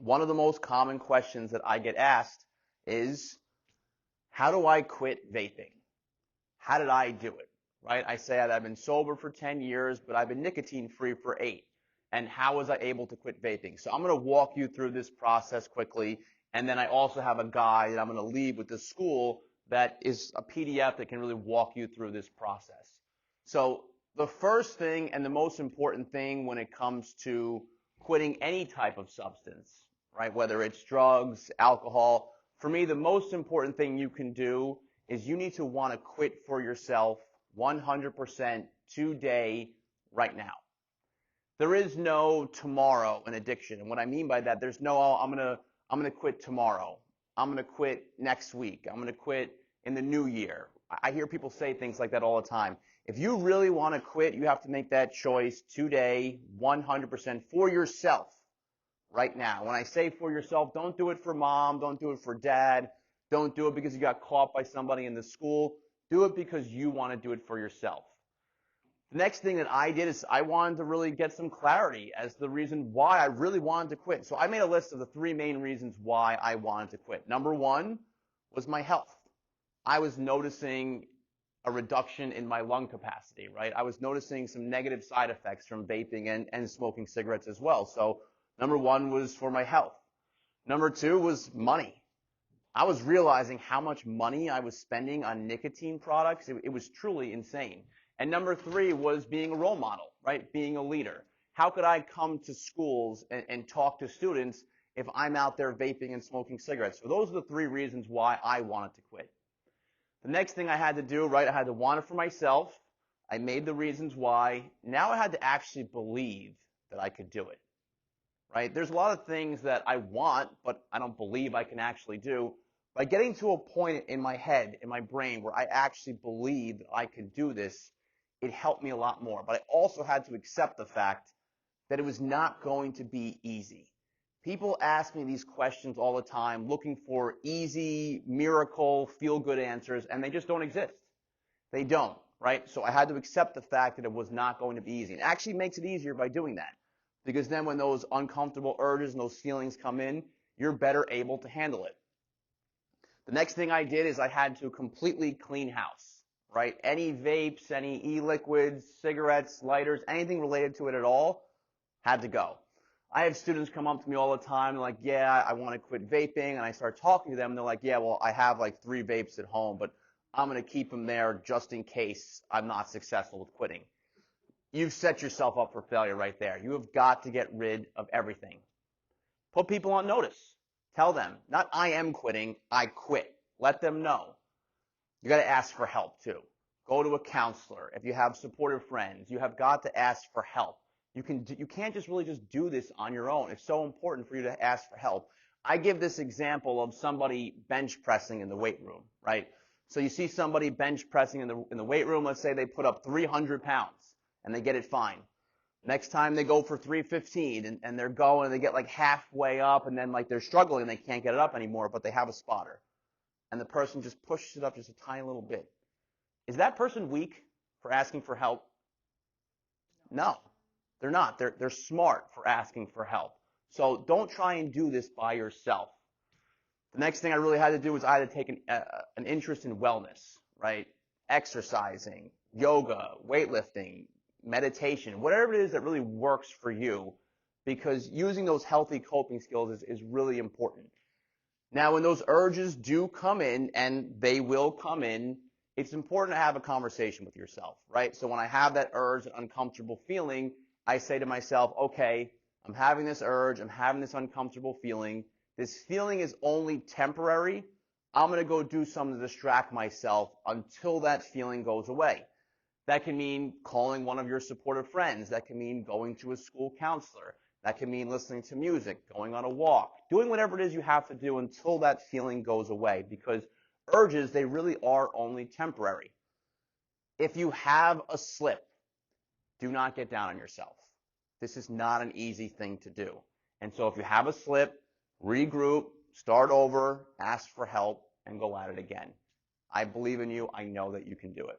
one of the most common questions that I get asked is, how do I quit vaping? How did I do it? Right? I say that I've been sober for 10 years, but I've been nicotine free for 8. And how was I able to quit vaping? So I'm going to walk you through this process quickly. And then I also have a guide that I'm going to leave with the school that is a PDF that can really walk you through this process. So the first thing and the most important thing when it comes to quitting any type of substance, right, whether it's drugs, alcohol, for me, the most important thing you can do is you need to want to quit for yourself 100% today, right now. There is no tomorrow in addiction. And what I mean by that, there's no, oh, I'm going to quit tomorrow. I'm going to quit next week. I'm going to quit in the new year. I hear people say things like that all the time. If you really want to quit, you have to make that choice today, 100% for yourself right now. When I say for yourself, don't do it for mom, don't do it for dad, don't do it because you got caught by somebody in the school. Do it because you want to do it for yourself. The next thing that I did is I wanted to really get some clarity as the reason why I really wanted to quit. So I made a list of the 3 main reasons why I wanted to quit. Number 1 was my health. I was noticing a reduction in my lung capacity, right? I was noticing some negative side effects from vaping and smoking cigarettes as well. So number 1 was for my health. Number 2 was money. I was realizing how much money I was spending on nicotine products. It was truly insane. And number 3 was being a role model, right? Being a leader. How could I come to schools and talk to students if I'm out there vaping and smoking cigarettes? So those are the 3 reasons why I wanted to quit. The next thing I had to do, right, I had to want it for myself. I made the reasons why. Now I had to actually believe that I could do it, right? There's a lot of things that I want, but I don't believe I can actually do. By getting to a point in my head, in my brain, where I actually believed that I could do this, it helped me a lot more. But I also had to accept the fact that it was not going to be easy. People ask me these questions all the time, looking for easy, miracle, feel-good answers, and they just don't exist. They don't, right? So I had to accept the fact that it was not going to be easy. It actually makes it easier by doing that, because then when those uncomfortable urges and those feelings come in, you're better able to handle it. The next thing I did is I had to completely clean house, right? Any vapes, any e-liquids, cigarettes, lighters, anything related to it at all had to go. I have students come up to me all the time, they're like, yeah, I want to quit vaping, and I start talking to them, and they're like, yeah, well, I have like 3 vapes at home, but I'm going to keep them there just in case I'm not successful with quitting. You've set yourself up for failure right there. You have got to get rid of everything. Put people on notice. Tell them, not I am quitting, I quit. Let them know. You got to ask for help too. Go to a counselor. If you have supportive friends, you have got to ask for help. You can't just really just do this on your own. It's so important for you to ask for help. I give this example of somebody bench pressing in the weight room, right? So you see somebody bench pressing in the weight room. Let's say they put up 300 pounds and they get it fine. Next time they go for 315 and they're going and they get like halfway up and then like they're struggling and they can't get it up anymore, but they have a spotter. And the person just pushes it up just a tiny little bit. Is that person weak for asking for help? No, they're not. They're smart for asking for help. So don't try and do this by yourself. The next thing I really had to do was I had to take an interest in wellness, right? Exercising, yoga, weightlifting, meditation, whatever it is that really works for you, because using those healthy coping skills is really important. Now, when those urges do come in, and they will come in, it's important to have a conversation with yourself, right? So when I have that urge, an uncomfortable feeling, I say to myself, okay, I'm having this urge, I'm having this uncomfortable feeling. This feeling is only temporary. I'm going to go do something to distract myself until that feeling goes away. That can mean calling one of your supportive friends. That can mean going to a school counselor. That can mean listening to music, going on a walk, doing whatever it is you have to do until that feeling goes away, because urges, they really are only temporary. If you have a slip, do not get down on yourself. This is not an easy thing to do. And so if you have a slip, regroup, start over, ask for help, and go at it again. I believe in you. I know that you can do it.